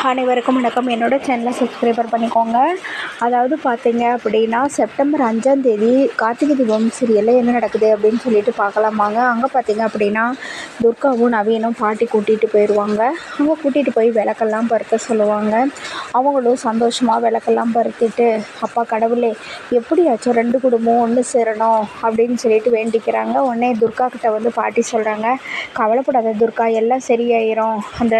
அனைவருக்கும் வணக்கம். என்னோட சேனலை சப்ஸ்கிரைபர் பண்ணிக்கோங்க. அதாவது பார்த்தீங்க அப்படின்னா, செப்டம்பர் 5ஆம் தேதி கார்த்திகை தீபம் சீரியலில் என்ன நடக்குது அப்படின்னு சொல்லிட்டு பார்க்கலாமாங்க. அங்கே பார்த்தீங்க அப்படின்னா, துர்காவும் நவீனும் பாட்டி கூட்டிகிட்டு போயிடுவாங்க. அங்கே கூட்டிகிட்டு போய் விளக்கெல்லாம் பருத்த சொல்லுவாங்க. அவங்களும் சந்தோஷமாக விளக்கெல்லாம் பருத்திட்டு, அப்பா கடவுளே எப்படியாச்சும் 2 குடும்பம் ஒன்று சேரணும் அப்படின்னு சொல்லிட்டு வேண்டிக்கிறாங்க. உடனே துர்கா கிட்ட வந்து பாட்டி சொல்கிறாங்க, கவலைப்படாத துர்கா, எல்லாம் சரியாயிரும். அந்த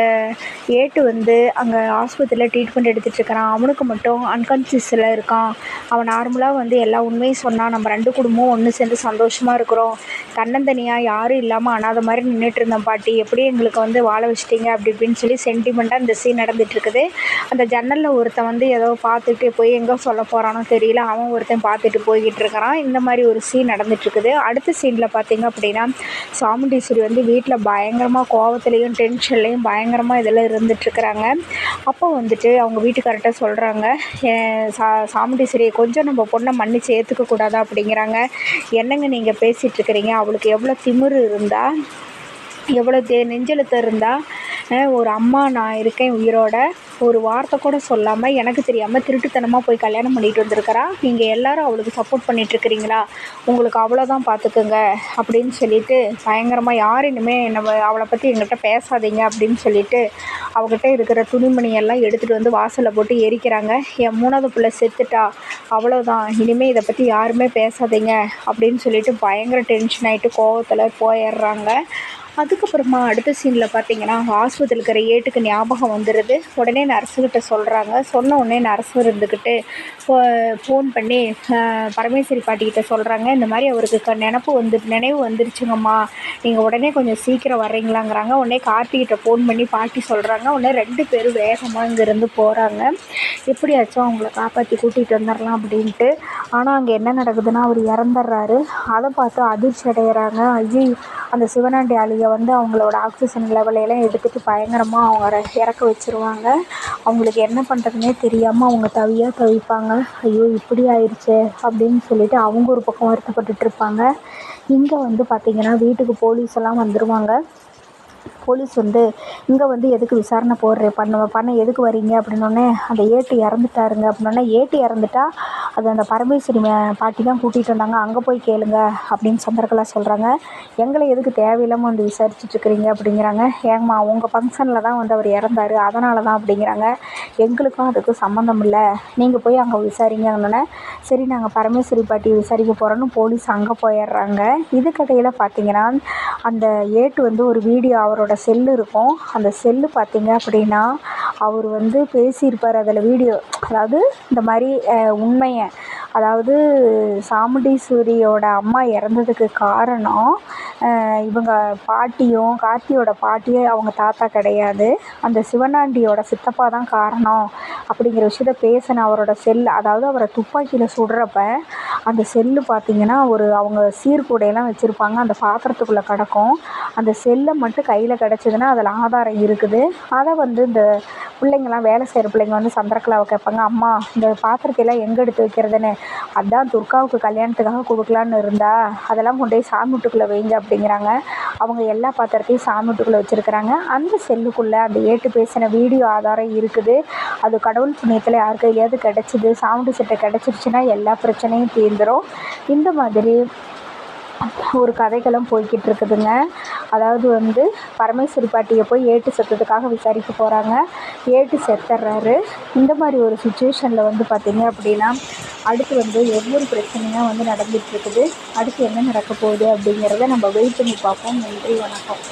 ஏட்டு வந்து அங்கே ஆஸ்பத்திரியில் ட்ரீட்மெண்ட் எடுத்துகிட்ருக்கிறான். அவனுக்கு மட்டும் அன்கான்சியஸில் இருக்கான். அவன் நார்மலாக வந்து எல்லா உண்மையும் சொன்னான். நம்ம 2 குடும்பமும் ஒன்று சேர்ந்து சந்தோஷமாக இருக்கிறோம். தன்னந்தனியாக யாரும் இல்லாமல் அனாதை மாதிரி நின்றுட்டு இருந்தோம் பாட்டி, எப்படி எங்களுக்கு வந்து வாழ வச்சிட்டிங்க அப்படி இப்படின்னு சொல்லி சென்டிமெண்ட்டாக இந்த சீன் நடந்துகிட்ருக்குது. அந்த ஜன்னலில் ஒருத்தன் வந்து ஏதோ பார்த்துட்டு போய் எங்கே சொல்ல போகிறானோ தெரியல, அவன் ஒருத்தன் பார்த்துட்டு போய்கிட்டு இருக்கிறான். இந்த மாதிரி ஒரு சீன் நடந்துகிட்ருக்குது. அடுத்த சீனில் பார்த்திங்க அப்படின்னா, சாமுண்டீஸ்வரி வந்து வீட்டில் பயங்கரமாக கோவத்துலேயும் டென்ஷன்லேயும் பயங்கரமாக இதில் இருந்துகிட்ருக்குறாங்க. அப்போ வந்துட்டு அவங்க வீட்டுக்கார்ட்ட சொல்கிறாங்க, சாமுண்டீஸ்வரியை கொஞ்சம் நம்ம பொண்ணை மன்னிச்சு ஏற்றுக்க கூடாதா அப்படிங்கிறாங்க. என்னங்க நீங்கள் பேசிகிட்ருக்கிறீங்க? அவளுக்கு எவ்வளோ திமிரு இருந்தால், எவ்வளோ நெஞ்செழுத்தம் இருந்தால், ஒரு அம்மா நான் இருக்கேன் உயிரோட, ஒரு வார்த்தை கூட சொல்லாமல் எனக்கு தெரியாமல் திருட்டுத்தனமாக போய் கல்யாணம் பண்ணிட்டு வந்திருக்கிறா. நீங்கள் எல்லோரும் அவளுக்கு சப்போர்ட் பண்ணிகிட்ருக்கிறீங்களா? உங்களுக்கு அவ்வளோதான் பார்த்துக்குங்க அப்படின்னு சொல்லிட்டு பயங்கரமாக, யார் இனிமேல் அவளை பற்றி எங்கிட்ட பேசாதீங்க அப்படின்னு சொல்லிட்டு அவகிட்ட இருக்கிற துணிமணியெல்லாம் எடுத்துகிட்டு வந்து வாசலில் போட்டு எரிக்கிறாங்க. என் 3வது பிள்ளை செத்துட்டா, அவ்வளோதான், இனிமேல் இதை பற்றி யாருமே பேசாதீங்க அப்படின்னு சொல்லிட்டு பயங்கர டென்ஷன் ஆகிட்டு கோவத்தில் போயிடுறாங்க. அதுக்கப்புறமா அடுத்த சீனில் பார்த்தீங்கன்னா, ஆஸ்பத்திரியில் இருக்கிற ஏட்டுக்கு ஞாபகம் வந்துடுது. உடனே நர்ஸுக்கிட்ட சொல்கிறாங்க. சொன்ன உடனே நர்ஸு இருந்துக்கிட்டு ஃபோன் பண்ணி பரமேஸ்வரி பாட்டிக்கிட்ட சொல்கிறாங்க, இந்த மாதிரி அவருக்கு நினைவு வந்துருச்சுங்கம்மா, நீங்கள் உடனே கொஞ்சம் சீக்கிரம் வர்றீங்களாங்கிறாங்க. உடனே கார்த்திகிட்ட ஃபோன் பண்ணி பாட்டி சொல்கிறாங்க. உடனே 2 பேரும் வேகமாக இங்கேருந்து போகிறாங்க. எப்படியாச்சும் அவங்கள காப்பாற்றி கூட்டிகிட்டு வந்துடலாம் அப்படின்ட்டு. ஆனால் அங்கே என்ன நடக்குதுன்னா, அவர் இறந்துடுறாரு. அதை பார்த்து அதிர்ச்சி அடைகிறாங்க. ஐயோ, அந்த சிவனாண்டி ஆளியை வந்து அவங்களோட ஆக்சிஜன் லெவலையெல்லாம் எடுத்துகிட்டு பயங்கரமாக அவங்க இறக்க வச்சுருவாங்க. அவங்களுக்கு என்ன பண்ணுறதுனே தெரியாமல் அவங்க தவிப்பாங்க. ஐயோ இப்படி ஆயிடுச்சு அப்படின்னு சொல்லிட்டு அவங்க ஒரு பக்கம் வருத்தப்பட்டுட்ருப்பாங்க. இங்கே வந்து பார்த்திங்கன்னா, வீட்டுக்கு போலீஸ் எல்லாம் வந்துடுவாங்க. போலீஸ் வந்து இங்கே வந்து எதுக்கு விசாரணை பண்ண எதுக்கு வரீங்க அப்படின்னோடனே, அந்த ஏட்டு இறந்துட்டாருங்க அப்படின்னோடனே, ஏட்டு இறந்துட்டா அது அந்த பரமேஸ்வரி பாட்டி தான் கூட்டிகிட்டு வந்தாங்க, அங்கே போய் கேளுங்க அப்படின்னு சந்திரகலா சொல்கிறாங்க. எங்களை எதுக்கு தேவையில்லாமல் வந்து விசாரிச்சுட்ருக்கிறீங்க அப்படிங்கிறாங்க. ஏங்கம்மா, உங்கள் ஃபங்க்ஷனில் தான் வந்து அவர் இறந்தார், அதனால தான் அப்படிங்கிறாங்க. எங்களுக்கும் அதுக்கும் சம்மந்தம் இல்லை, நீங்கள் போய் அங்கே விசாரிங்கன்னொன்னே, சரி நாங்கள் பரமேஸ்வரி பாட்டி விசாரிக்க போகிறோன்னு போலீஸ் அங்கே போயிடுறாங்க. இதுக்கடையில் பார்த்திங்கன்னா, அந்த ஏட்டு வந்து ஒரு வீடியோ, அவரோட செல்லு இருக்கும். அந்த செல்லு பார்த்திங்க அப்படின்னா, அவர் வந்து பேசியிருப்பார் அதில் வீடியோ. அதாவது இந்த மாதிரி உண்மையை, அதாவது சாமுண்டீஸ்வரியோட அம்மா இறந்ததுக்கு காரணம் இவங்க பாட்டியும், கார்த்தியோட பாட்டியும் அவங்க தாத்தா கிடையாது, அந்த சிவனாண்டியோட சித்தப்பா தான் காரணம் அப்படிங்கிற விஷயத்த பேசின அவரோட செல். அதாவது அவரை துப்பாக்கியில் சுடுறப்ப அந்த செல்லு பார்த்திங்கன்னா, அவங்க சீர்கூடையெல்லாம் வச்சுருப்பாங்க, அந்த பாத்திரத்துக்குள்ளே கிடக்கும். அந்த செல்லை மட்டும் கையில் கிடச்சிதுன்னா அதில் ஆதாரம் இருக்குது. அதை வந்து இந்த பிள்ளைங்கள்லாம், வேலை செய்கிற பிள்ளைங்க வந்து சந்திரகலாவை கேட்பாங்க, அம்மா இந்த பாத்திரத்தையெல்லாம் எங்கே எடுத்து வைக்கிறதுன்னு. அதான் துர்காவுக்கு கல்யாணத்துக்காக கொடுக்கலான்னு இருந்தா, அதெல்லாம் கொண்டு போய் சாமிட்டுக்குள்ளே வைங்க அப்படிங்கிறாங்க. அவங்க எல்லா பாத்திரத்தையும் சாமிட்டுக்குள்ளே வச்சுருக்கிறாங்க. அந்த செல்லுக்குள்ளே அந்த ஏட்டு பேசின வீடியோ ஆதாரம் இருக்குது. அது கடவுள் புண்ணியத்தில் யார் கையிலையாவது கிடச்சிது, சாமுண்டி செட்டை கிடச்சிருச்சுன்னா எல்லா பிரச்சனையும் தீர்ந்துடும். இந்த மாதிரி ஒரு கதைகளும் போய்கிட்டு இருக்குதுங்க. அதாவது வந்து பரமேஸ்வரி பாட்டியை போய் ஏட்டு செத்ததுக்காக விசாரிக்க போகிறாங்க. ஏட்டு செத்துடுறாரு. இந்த மாதிரி ஒரு சுச்சுவேஷனில் வந்து பார்த்திங்க அப்படின்னா, அடுத்து வந்து ஒவ்வொரு பிரச்சனையாக வந்து நடந்துகிட்ருக்குது. அடுத்து என்ன நடக்க போகுது அப்படிங்கிறத நம்ம வெயிட் பண்ணி பார்ப்போம். நன்றி, வணக்கம்.